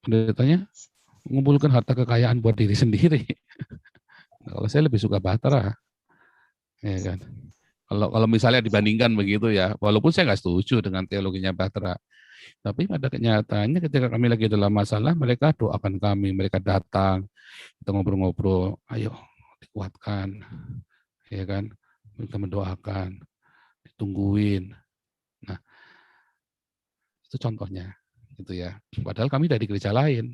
pendetanya mengumpulkan harta kekayaan buat diri sendiri. Kalau saya lebih suka Bahtera, ya kan. Kalau misalnya dibandingkan begitu ya, walaupun saya nggak setuju dengan teologinya Bahtera, tapi pada kenyataannya ketika kami lagi dalam masalah, mereka doakan kami, mereka datang, kita ngobrol-ngobrol, ayo dikuatkan, ya kan, kita mendoakan, ditungguin. Nah, itu contohnya, gitu ya. Padahal kami dari gereja lain,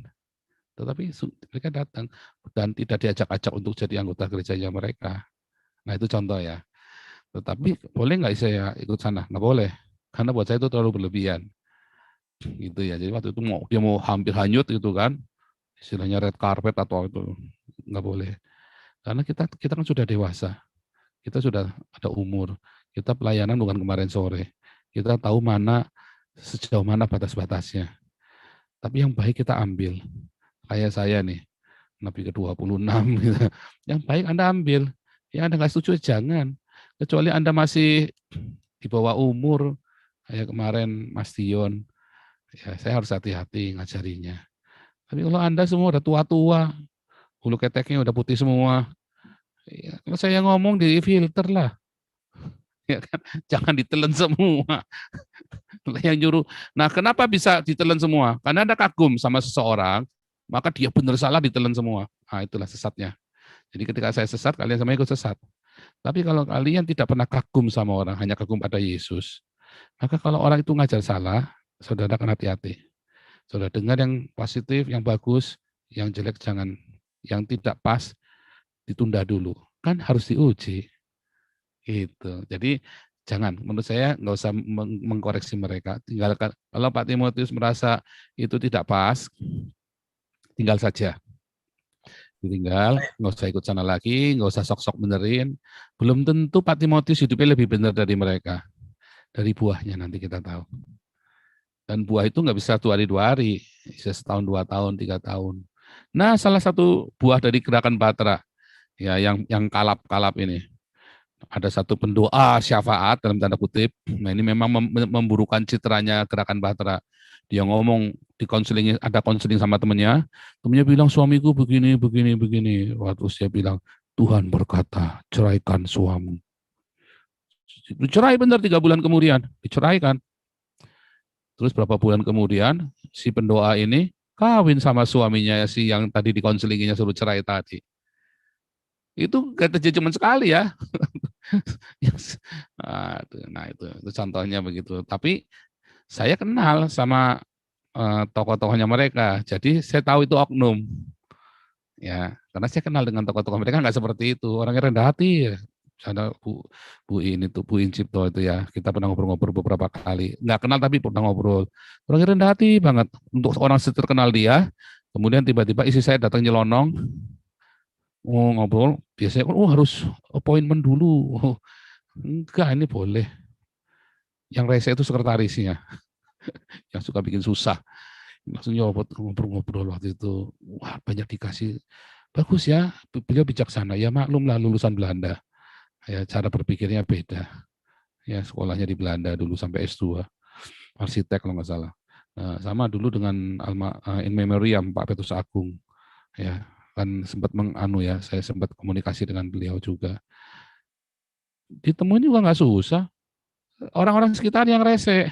tetapi mereka datang dan tidak diajak-ajak untuk jadi anggota gerejanya mereka. Nah, itu contoh ya. Tetapi boleh nggak saya ikut sana? Nggak boleh, karena buat saya itu terlalu berlebihan, gitu ya. Jadi waktu itu dia mau hampir hanyut gitu kan, istilahnya red carpet atau itu nggak boleh. Karena kita kan sudah dewasa, kita sudah ada umur, kita pelayanan bukan kemarin sore, kita tahu sejauh mana batas-batasnya. Tapi yang baik kita ambil. Kayak saya nih, Nabi ke-26 gitu. Yang baik Anda ambil, yang Anda nggak setuju jangan. Kecuali Anda masih di bawah umur, kayak kemarin Mas Dion, ya saya harus hati-hati ngajarinya. Tapi kalau Anda semua udah tua-tua, bulu keteknya udah putih semua, ya, kalau saya ngomong di filter lah, ya kan? Jangan ditelan semua. Yang nyuruh. Nah, kenapa bisa ditelan semua? Karena Anda kagum sama seseorang, maka dia benar salah ditelan semua. Nah, itulah sesatnya. Jadi ketika saya sesat, kalian sama ikut sesat. Tapi kalau kalian tidak pernah kagum sama orang, hanya kagum pada Yesus, maka kalau orang itu ngajar salah, saudara akan hati-hati. Saudara dengar yang positif, yang bagus, yang jelek jangan, yang tidak pas ditunda dulu. Kan harus diuji. Gitu. Jadi jangan, menurut saya nggak usah mengkoreksi mereka. Tinggalkan. Kalau Pak Timotius merasa itu tidak pas, tinggal saja. Ditinggal, nggak usah ikut sana lagi, nggak usah sok-sok benerin. Belum tentu Pak Timotius hidupnya lebih benar dari mereka. Dari buahnya nanti kita tahu. Dan buah itu nggak bisa 2 hari, bisa setahun, 2 tahun, 3 tahun. Nah, salah satu buah dari gerakan Batra, ya yang kalap-kalap ini. Ada satu pendoa syafaat dalam tanda kutip. Nah, ini memang memburukan citranya gerakan Batra. Dia ngomong di konseling, ada konseling sama temennya bilang suamiku begini, begini, begini. Waktu dia bilang, Tuhan berkata, ceraikan suamimu. Dicerai benar 3 bulan kemudian, diceraikan. Terus berapa bulan kemudian, si pendoa ini kawin sama suaminya si yang tadi dikonselinginya suruh cerai tadi. Itu gak terjadi cuma sekali ya. Nah itu contohnya begitu. Tapi saya kenal sama tokoh-tokohnya mereka. Jadi saya tahu itu oknum. Ya, karena saya kenal dengan tokoh-tokoh mereka nggak seperti itu. Orangnya rendah hati. Ya. Ada Bu ini tuh Bu Incipto itu ya. Kita pernah ngobrol-ngobrol beberapa kali. Nggak kenal tapi pernah ngobrol. Orangnya rendah hati banget. Untuk orang terkenal dia. Kemudian tiba-tiba istri saya datang nyelonong. Ngobrol. Biasanya harus appointment dulu. Enggak, ini boleh. Yang rese itu sekretarisnya. Yang suka bikin susah. Langsung ngobrol-ngobrol waktu itu. Wah, banyak dikasih. Bagus ya, beliau bijaksana. Ya maklum lah lulusan Belanda. Ya, cara berpikirnya beda. Ya, sekolahnya di Belanda dulu sampai S2. Arsitek kalau nggak salah. Nah, sama dulu dengan in memoriam Pak Petrus Agung. Ya, kan sempat saya sempat komunikasi dengan beliau juga. Ditemuin juga nggak susah. Orang-orang sekitar yang rese.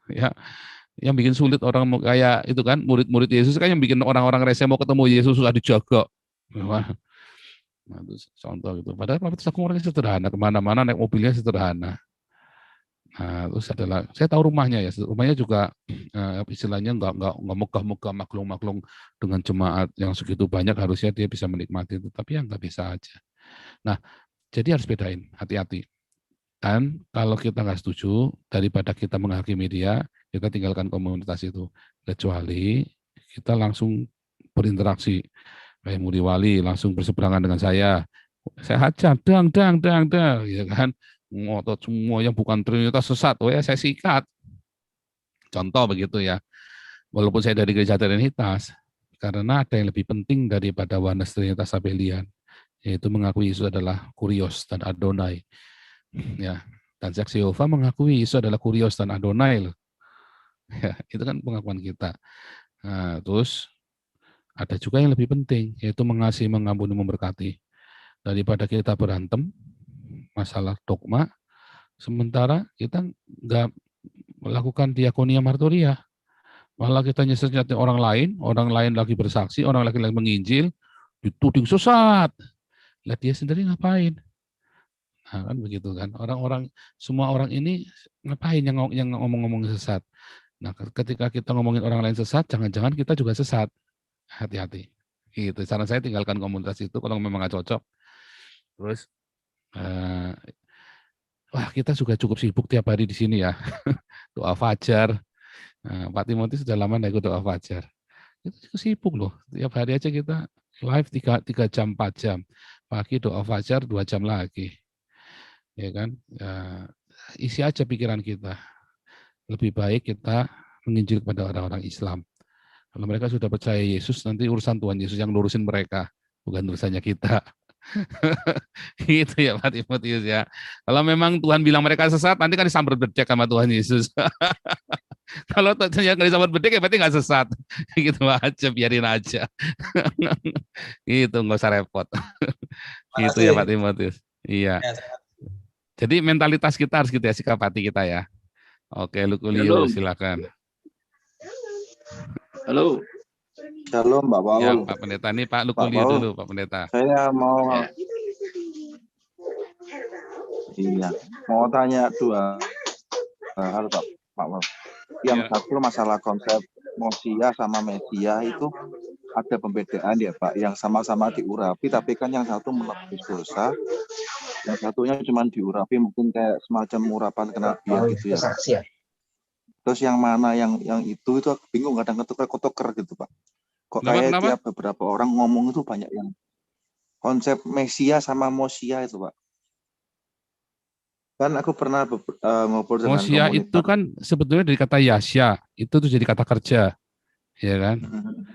Ya, yang bikin sulit orang kayak itu kan murid-murid Yesus kan yang bikin orang-orang rese mau ketemu Yesus susah dijaga. Wah, nah, itu contoh gitu. Padahal Pak Petrus Agung orangnya sederhana, kemana-mana naik mobilnya sederhana. Nah, terus adalah saya tahu rumahnya ya, rumahnya juga istilahnya nggak megah-megah maklung-maklung dengan jemaat yang segitu banyak harusnya dia bisa menikmati itu, tapi ya nggak bisa aja. Nah, jadi harus bedain, hati-hati. Dan kalau kita nggak setuju, daripada kita menghakimi dia, kita tinggalkan komunitas itu. Kecuali kita langsung berinteraksi. Kayak Muri Wali langsung berseberangan dengan saya hajar, dang, ya kan. Ngotot semua yang bukan Trinitas sesat, ya saya sikat. Contoh begitu ya. Walaupun saya dari gereja Trinitas, karena ada yang lebih penting daripada Oneness Trinitas Sabelian, yaitu mengakui Yesus adalah Kurios dan Adonai. Ya, dan Saksi Yehova mengakui Yesus adalah Kurios dan Adonai loh. Ya, itu kan pengakuan kita. Nah, terus ada juga yang lebih penting, yaitu mengasihi, mengampuni, memberkati. Daripada kita berantem masalah dogma, sementara kita nggak melakukan diakonia marturia. Malah kita nyeset orang lain lagi bersaksi, orang lagi menginjil, dituding sesat. Lah dia sendiri ngapain? Nah, kan begitu kan. Semua orang ini ngapain yang ngomong-ngomong sesat. Nah, ketika kita ngomongin orang lain sesat, jangan-jangan kita juga sesat. Hati-hati. Gitu. Saran saya tinggalkan komunitas itu kalau memang nggak cocok. Terus, eh, wah kita juga cukup sibuk tiap hari di sini ya. Doa fajar. Nah, Pak Timotius sudah lama nggak ikut doa fajar. Itu juga sibuk loh. Tiap hari aja kita live 3 jam, 4 jam. Pagi doa fajar 2 jam lagi. Ya kan? Ya, isi aja pikiran kita. Lebih baik kita menginjil kepada orang-orang Islam. Kalau mereka sudah percaya Yesus, nanti urusan Tuhan Yesus yang lurusin mereka, bukan urusannya kita. Gitu ya Pak Timotius ya. Kalau memang Tuhan bilang mereka sesat, nanti kan disambar bedek sama Tuhan Yesus. Kalau ternyata nggak disambar bedek, ya berarti nggak sesat. Gitu aja, biarin aja. Gitu, nggak usah repot. Gitu ya Pak Makasih. Timotius. Iya. Ya, Jadi mentalitas kita harus gitu ya, sikap hati kita ya. Oke, Lukulio, Halo, silakan. halo. halo Mbak Ya, Paul. Pak Pendeta. Ini Pak Pak Lukulio Paul, dulu, Pak Pendeta. saya mau Ya, iya, mau tanya dua hal Pak Paul. Yang Ya. satu masalah konsep mosia sama media itu ada pembedaan ya Pak, yang sama-sama diurapi tapi kan yang satu menebus dosa, yang satunya cuma diurapi mungkin kayak semacam urapan kenabian gitu ya Pak. Terus yang mana yang itu aku bingung, kadang ketuker-ketuker gitu Pak. Kok kayak Kenapa? tiap beberapa orang ngomong itu banyak yang konsep mesia sama mosia itu Pak. Kan aku pernah ngobrol dengan Mosia itu komunitas. kan sebetulnya dari kata Yasya, itu tuh jadi kata kerja, ya kan?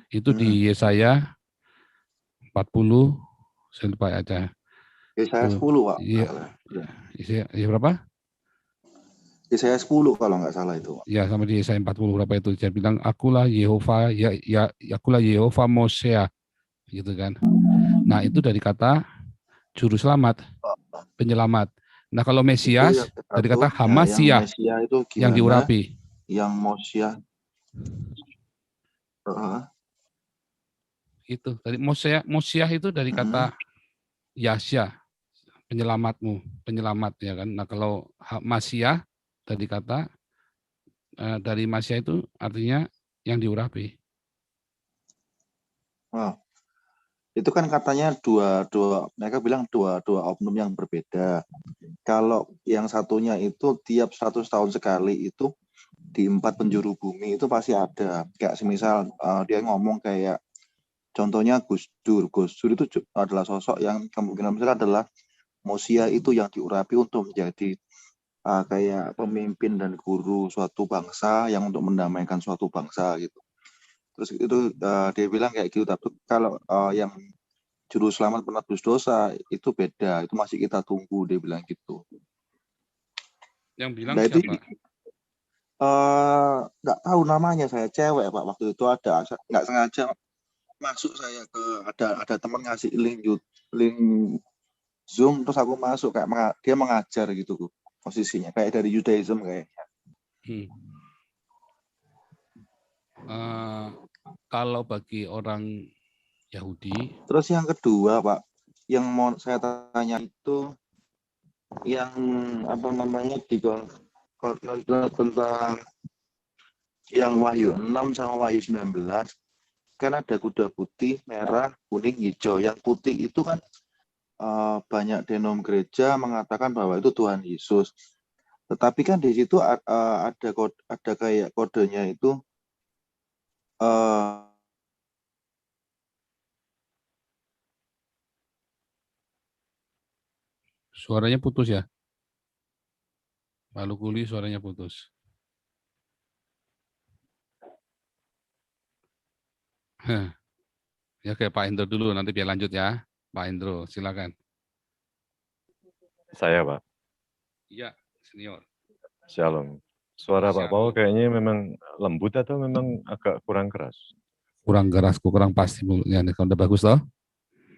Itu di Yesaya 40, saya lupa aja. Yesaya Tuh, 10 Pak. iya, Yesaya berapa? Yesaya 10 kalau nggak salah itu Pak. Ya, sama di Yesaya 40 berapa itu. Dia bilang, akulah Yehova, akulah Yehova Mosea, gitu kan. Nah, itu dari kata juru selamat, penyelamat. Nah, kalau Itu yang Mesias dari satu kata ya, yang Hamasia mesia itu yang gimana? diurapi. Yang mosia Itu dari Mosiah itu dari kata Yasya, penyelamatmu, penyelamat ya kan. Nah, kalau Masiah dari kata dari Masiah itu artinya yang diurapi. oh, itu kan katanya dua mereka bilang dua oknum yang berbeda. Kalau yang satunya itu tiap 100 tahun sekali itu di 4 penjuru bumi itu pasti ada. Kayak semisal dia ngomong kayak contohnya Gus Dur. Gus Dur itu adalah sosok yang kemungkinan besar adalah mosia itu yang diurapi untuk menjadi kayak pemimpin dan guru suatu bangsa yang untuk mendamaikan suatu bangsa gitu. Terus itu dia bilang kayak gitu. Tapi kalau yang juru selamat penebus dosa itu beda. Itu masih kita tunggu, dia bilang gitu. Yang bilang Nah, itu siapa? nggak tahu namanya, saya cewek Pak. Waktu itu ada nggak sengaja masuk saya ke ada teman ngasih link Zoom, terus aku masuk kayak dia mengajar gitu posisinya kayak dari Judaism kayak. Kalau bagi orang Yahudi. Terus yang kedua Pak, yang mau saya tanya itu yang apa namanya di tentang yang Wahyu 6 sama Wahyu 19 kan ada kuda putih, merah, kuning, hijau. Yang putih itu kan banyak denom gereja mengatakan bahwa itu Tuhan Yesus. Tetapi kan di situ ada kayak kodenya itu Suaranya putus ya? Pak Lukuli suaranya putus. Ya kayak Pak Indro dulu, nanti biar lanjut ya. Pak Indro, silakan. Saya, Pak. Iya, senior. Shalom. Suara Pak Paul Shalom. kayaknya memang lembut atau memang agak kurang keras? kurang keras, kurang pasti mulutnya. Kalau udah bagus toh?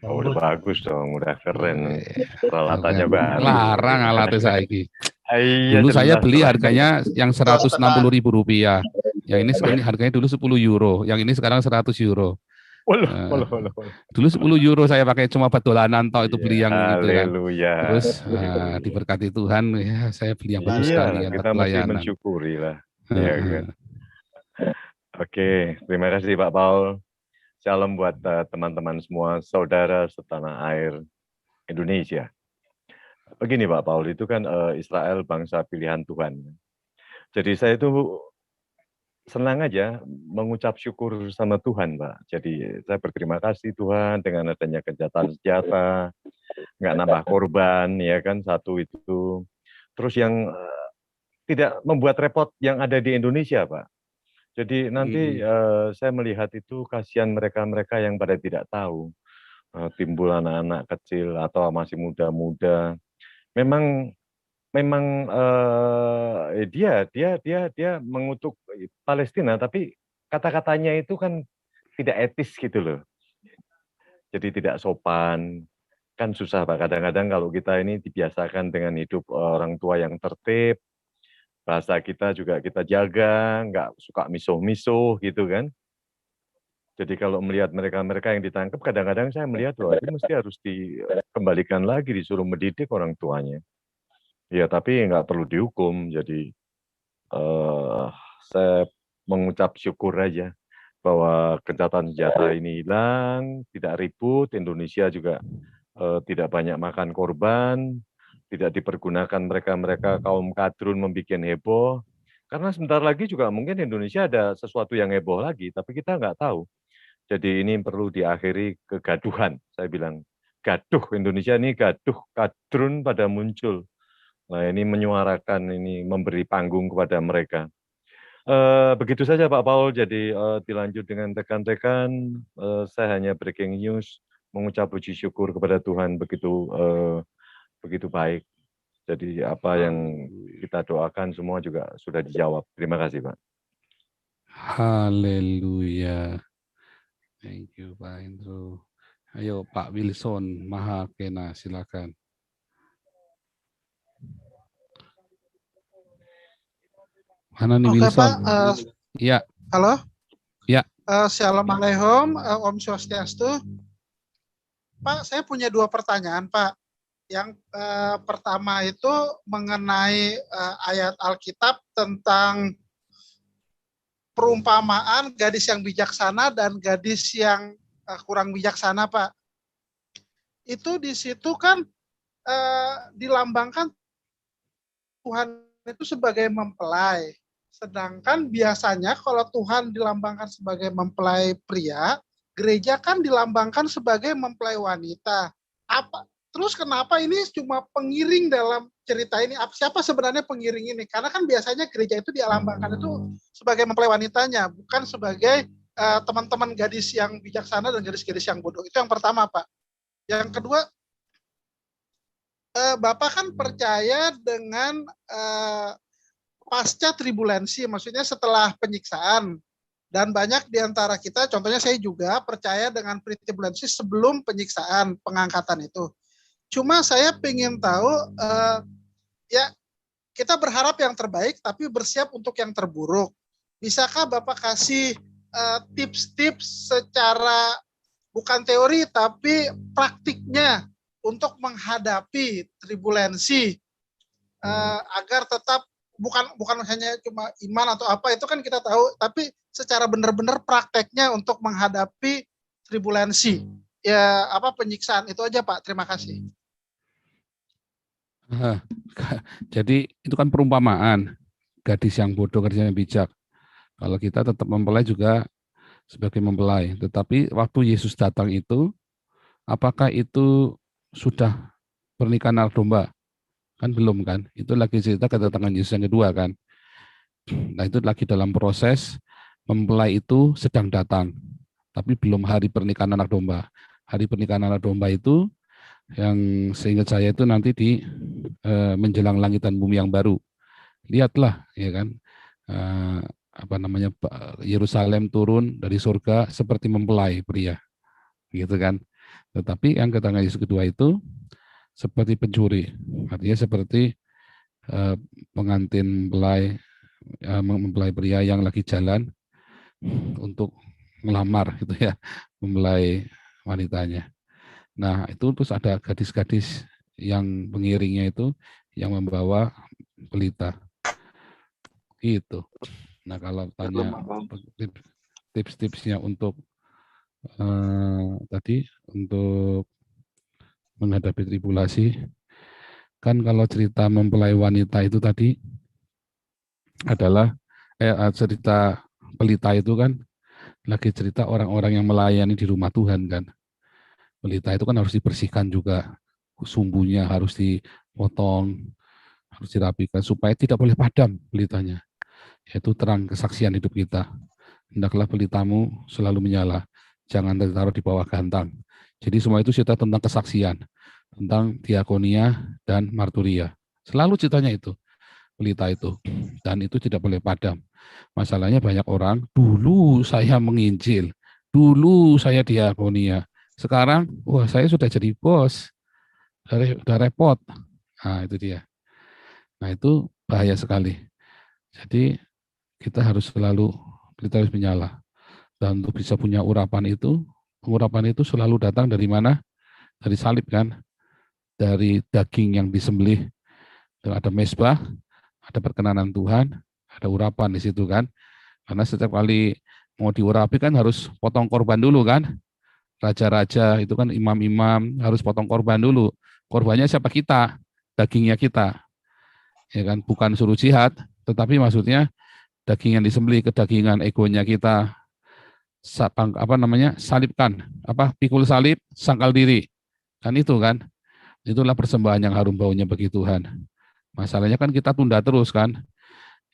Oh, udah bagus dong, udah keren. Peralatannya Kan baru. larang alatnya saiki. Iya, Dulu saya jelas beli lah. harganya yang 160.000 rupiah. Yang ini harganya dulu 10 euro. Yang ini sekarang 100 euro. Waduh, Eh, waduh, waduh, waduh. Dulu 10 euro saya pakai cuma buat dolanan toh itu beli Iya, yang itu kan. haleluya. Terus diberkati Tuhan ya saya beli yang bagus sekali Iya, kan buat kita mesti pelayanan. mensyukuri lah. Eh, Iya, eh. kan? Oke, terima kasih Pak Paul. Salam buat teman-teman semua, saudara setanah air Indonesia. Begini Pak Paul, itu kan Israel bangsa pilihan Tuhan. Jadi saya itu senang aja mengucap syukur sama Tuhan, Pak. Jadi saya berterima kasih Tuhan dengan adanya gencatan senjata, nggak nambah korban, ya kan, satu itu. Terus yang tidak membuat repot yang ada di Indonesia, Pak. Jadi nanti saya melihat itu kasihan mereka-mereka yang pada tidak tahu. Timbul anak-anak kecil atau masih muda-muda. Memang dia mengutuk Palestina, tapi kata-katanya itu kan tidak etis gitu loh. Jadi tidak sopan. Kan susah Pak, kadang-kadang kalau kita ini dibiasakan dengan hidup orang tua yang tertib, bahasa kita juga kita jaga, nggak suka misuh-misuh gitu kan. Jadi kalau melihat mereka-mereka yang ditangkap, kadang-kadang saya melihat, wah itu mesti harus dikembalikan lagi, disuruh mendidik orang tuanya. Ya, tapi nggak perlu dihukum. Jadi saya mengucap syukur aja bahwa gencatan senjata ini hilang, tidak ribut, Indonesia juga tidak banyak makan korban, tidak dipergunakan mereka-mereka kaum kadrun membuat heboh. Karena sebentar lagi juga mungkin Indonesia ada sesuatu yang heboh lagi, tapi kita nggak tahu. Jadi ini perlu diakhiri kegaduhan. Saya bilang, gaduh Indonesia ini gaduh, kadrun pada muncul. Nah ini menyuarakan, ini memberi panggung kepada mereka. Begitu saja Pak Paul, jadi dilanjut dengan rekan-rekan, saya hanya breaking news, mengucap puji syukur kepada Tuhan begitu baik. Jadi apa yang kita doakan semua juga sudah dijawab. Terima kasih Pak. Haleluya. Thank you Pak Indro. Ayo Pak Wilson Mahakena, silakan. Mana nih Wilson? Pak, Iya. halo. Ya. Assalamualaikum, Om Swastiastu. Pak, saya punya 2 pertanyaan, Pak. Yang pertama itu mengenai ayat Alkitab tentang perumpamaan gadis yang bijaksana dan gadis yang kurang bijaksana, Pak. Itu di situ kan dilambangkan Tuhan itu sebagai mempelai. Sedangkan biasanya kalau Tuhan dilambangkan sebagai mempelai pria, gereja kan dilambangkan sebagai mempelai wanita. Terus kenapa ini cuma pengiring dalam cerita ini? Siapa sebenarnya pengiring ini? Karena kan biasanya gereja itu dilambangkan itu sebagai mempelai wanitanya, bukan sebagai teman-teman gadis yang bijaksana dan gadis-gadis yang bodoh. Itu yang pertama, Pak. Yang kedua, Bapak kan percaya dengan pasca tribulansi, maksudnya setelah penyiksaan. Dan banyak di antara kita, contohnya saya juga percaya dengan pre-tribulansi sebelum penyiksaan, pengangkatan itu. Cuma saya ingin tahu, ya kita berharap yang terbaik, tapi bersiap untuk yang terburuk. Bisakah Bapak kasih tips-tips secara bukan teori, tapi praktiknya untuk menghadapi tribulansi agar tetap bukan hanya cuma iman atau apa, itu kan kita tahu, tapi secara benar-benar prakteknya untuk menghadapi tribulansi, ya penyiksaan. Itu aja Pak, terima kasih. Jadi itu kan perumpamaan, gadis yang bodoh, gadis yang bijak. Kalau kita tetap mempelai juga sebagai mempelai, tetapi waktu Yesus datang itu, apakah itu sudah pernikahan anak domba? Kan belum kan, itu lagi cerita kedatangan Yesus yang kedua kan. Nah itu lagi dalam proses, mempelai itu sedang datang, tapi belum hari pernikahan anak domba. Hari pernikahan anak domba itu yang seingat saya itu nanti di menjelang langit dan bumi yang baru. Lihatlah, ya kan, Yerusalem turun dari surga seperti mempelai pria, gitu kan. Tetapi yang kedatangan Yesus kedua itu seperti pencuri, artinya seperti pengantin mempelai pria yang lagi jalan untuk melamar, gitu ya, mempelai wanitanya. Nah, itu terus ada gadis-gadis yang pengiringnya itu yang membawa pelita. Gitu. Nah, kalau tanya tips-tipsnya untuk tadi untuk menghadapi tribulasi, kan kalau cerita mempelai wanita itu tadi adalah cerita pelita itu kan lagi cerita orang-orang yang melayani di rumah Tuhan kan. Pelita itu kan harus dibersihkan juga, sumbunya harus dipotong, harus dirapikan supaya tidak boleh padam pelitanya, yaitu terang kesaksian hidup kita. Hendaklah pelitamu selalu menyala, jangan ditaruh di bawah gantang. Jadi semua itu cerita tentang kesaksian, tentang diakonia dan marturia. Selalu ceritanya itu, pelita itu, dan itu tidak boleh padam. Masalahnya banyak orang, dulu saya menginjil, dulu saya diakonia, sekarang wah saya sudah jadi bos, udah repot. Nah itu dia. Nah itu bahaya sekali. Jadi kita harus menyala. Dan untuk bisa punya urapan itu selalu datang dari mana? Dari salib kan, dari daging yang disembelih. Ada mezbah, ada perkenanan Tuhan, ada urapan di situ kan. Karena setiap kali mau diurapi kan harus potong korban dulu kan. Raja-raja itu kan imam-imam harus potong korban dulu. Korbannya siapa? Kita, dagingnya kita. Ya kan, bukan suruh jihad, tetapi maksudnya daging yang disembelih, kedagingan egonya kita salibkan, pikul salib, sangkal diri. Kan itu kan. Itulah persembahan yang harum baunya bagi Tuhan. Masalahnya kan kita tunda terus kan.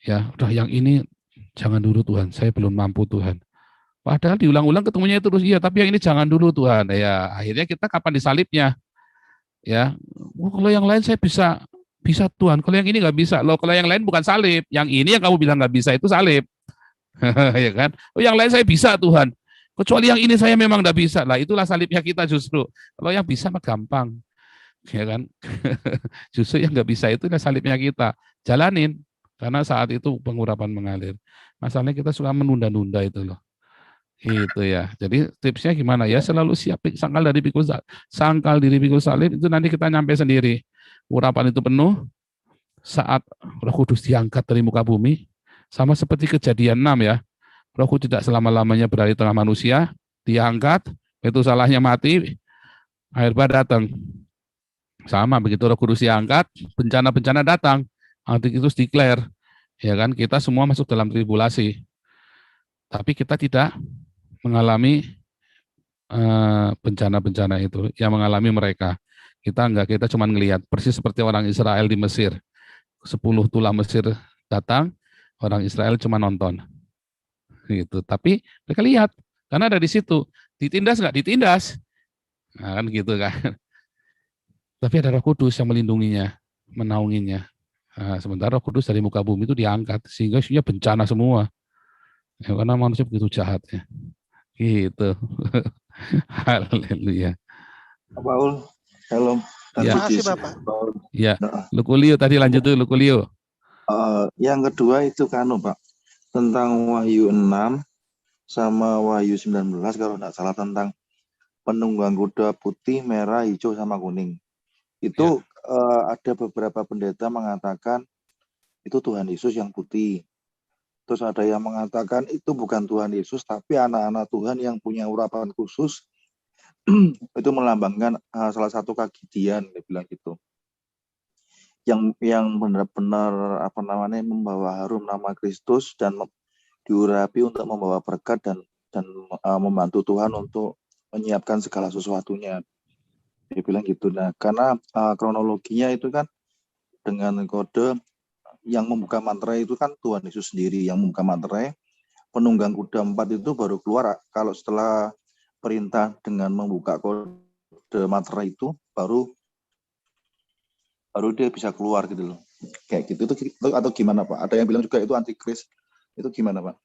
Ya, udah yang ini jangan dulu Tuhan, saya belum mampu Tuhan. Padahal diulang-ulang ketemunya terus, iya, tapi yang ini jangan dulu Tuhan. Ya, akhirnya kita kapan disalibnya? Ya, kalau yang lain saya bisa Tuhan, kalau yang ini nggak bisa. Loh, kalau yang lain bukan salib, yang ini yang kamu bilang nggak bisa itu salib. Ya kan? Oh, yang lain saya bisa Tuhan. Kecuali yang ini saya memang nggak bisa. Lah, itulah salibnya kita justru. Kalau yang bisa mah gampang. Ya kan? Justru yang nggak bisa itu salibnya kita. Jalanin. Karena saat itu pengurapan mengalir. Masalahnya kita suka menunda-nunda itu loh. Itu ya. Jadi tipsnya gimana ya? Selalu siap sangkal diri pikul salib itu nanti kita nyampe sendiri. Urapan itu penuh saat Roh Kudus diangkat dari muka bumi, sama seperti Kejadian 6 ya. Roh Kudus tidak selama-lamanya berada di tengah manusia, diangkat, itu salahnya mati, air bah datang. Sama begitu Roh Kudus diangkat, bencana-bencana datang. Antikristus declare, ya kan? Kita semua masuk dalam tribulasi. Tapi kita tidak mengalami bencana-bencana itu yang mengalami mereka. Kita cuma ngelihat persis seperti orang Israel di Mesir. 10 tulah Mesir datang, orang Israel cuma nonton. Gitu. Tapi mereka lihat karena ada di situ. Ditindas nggak? Ditindas. Nah, kan gitu kan. Tapi ada Roh Kudus yang melindunginya, menaunginya. Nah, sementara Roh Kudus dari muka bumi itu diangkat sehingga isinya bencana semua. Ya, karena manusia begitu jahat ya. Gitu. Haleluya. Paul, shalom. Ya. Terima kasih Bapak. Ya, Lukulio tadi lanjut dulu Lukulio. Yang kedua itu Pak, tentang Wahyu 6 sama Wahyu 19 kalau tidak salah, tentang penunggang kuda putih, merah, hijau sama kuning. Itu ada beberapa pendeta mengatakan itu Tuhan Yesus yang putih. Terus ada yang mengatakan itu bukan Tuhan Yesus, tapi anak-anak Tuhan yang punya urapan khusus itu melambangkan salah satu kegidian, dia bilang gitu. Yang benar-benar membawa harum nama Kristus dan diurapi untuk membawa berkat dan membantu Tuhan untuk menyiapkan segala sesuatunya. Dia bilang gitu. Nah, karena kronologinya itu kan dengan kode yang membuka materai itu kan Tuhan Yesus sendiri yang membuka materai. Penunggang kuda 4 itu baru keluar kalau setelah perintah dengan membuka kode materai itu baru dia bisa keluar gitu loh. Kayak gitu itu atau gimana Pak? Ada yang bilang juga itu antikris. Itu gimana Pak?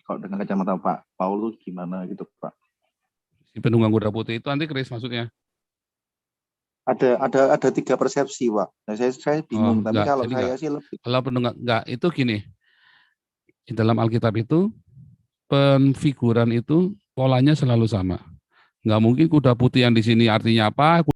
Kalau dengan kacamata Pak Paul itu gimana gitu Pak? Si penunggang kuda putih itu antikris maksudnya. Ada 3 persepsi Pak. Nah, saya bingung. Tapi Enggak, kalau jadi saya enggak. sih lebih Kalau penunggang enggak, itu gini. Di dalam Alkitab itu penfiguran itu polanya selalu sama. Nggak mungkin kuda putih yang di sini artinya apa,